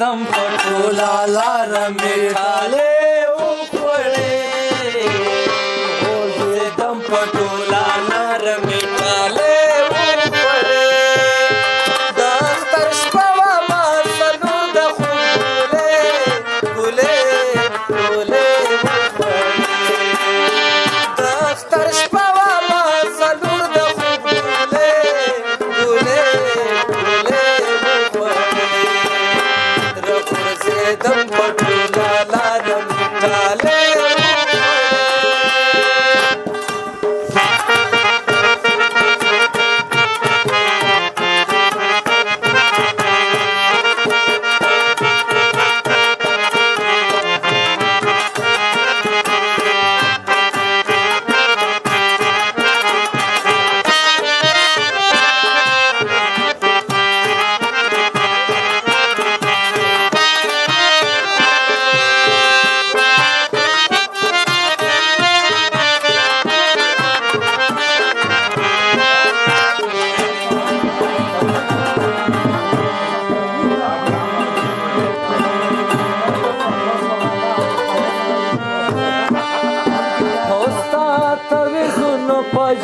ګرځېدم په ټوله لاره مې ټالې وخوړې ګرځېدم په ټوله لاره مې ټالې وخوړې د اختر شپه وه ما څلور د خوب ګلې ګلې وخوړې د اختر شپه وه ما څلور د خوب ګلې ګلې دم پټولا لارم ټاله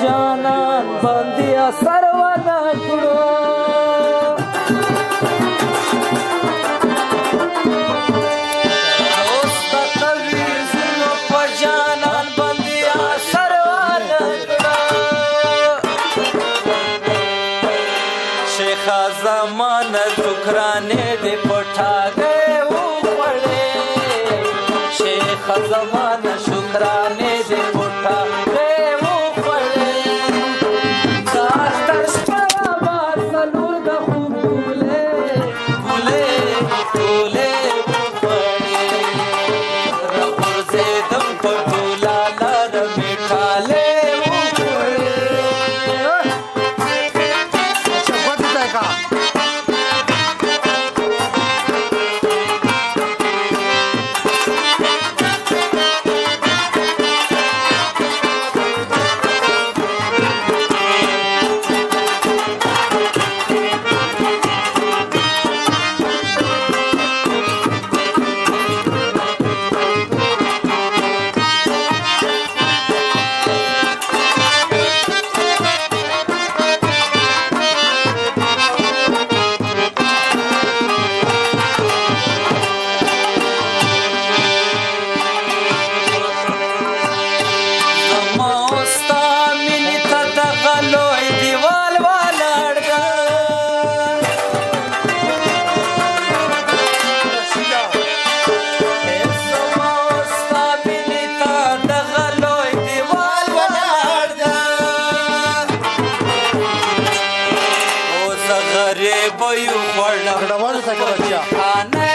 جانان باندې اثر ونه کړو اوس د تعویذونو په جانان باندې اثر ونه کړو شیخه زمانه ذکرانې دې پټاګې وخوړې شیخه زمانه شکرانې دې پټاګې بيو خورنا خانه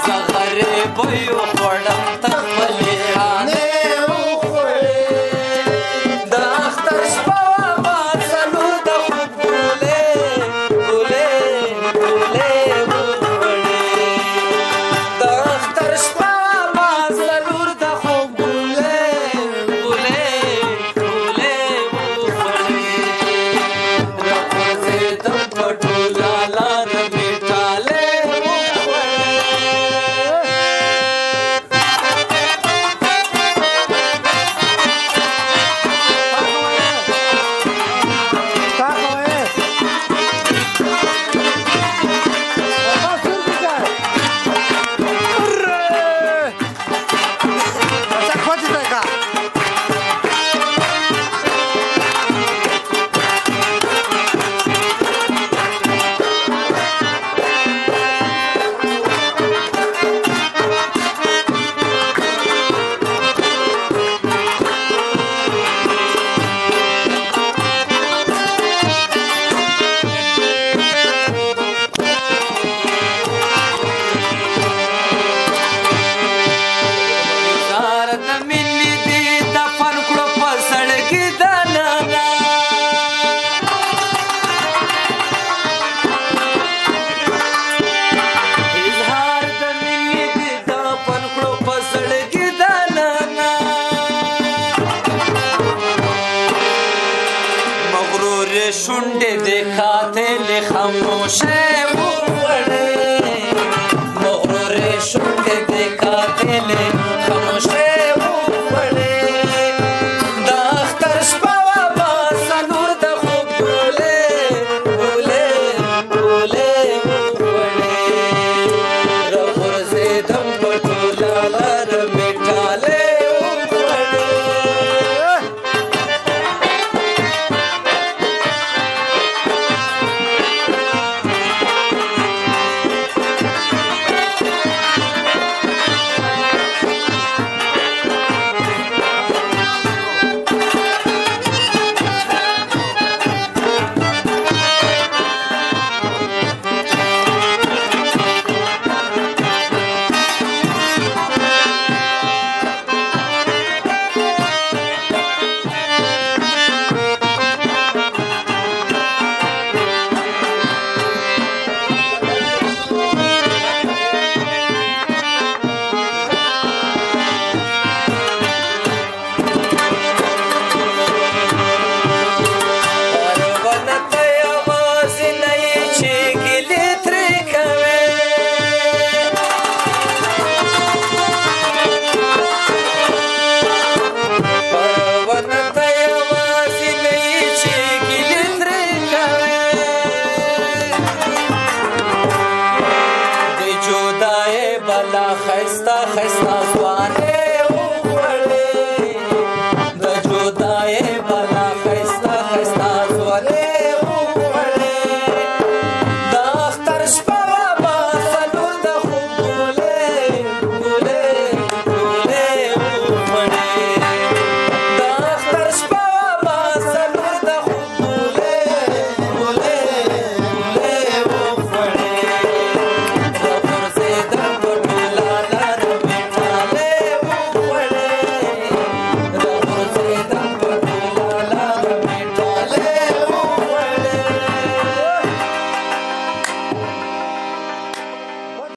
زغره بيو خورنا تخبلي خانه د اختر شپه ما څلور د خوب ګلې ګلې ګلې وخوړې د اختر شپه ما څلور د خوب ګلې ګلې ګلې وخوړې دم پټولا لار مې ټاله شونډې دې خاطر خاموشه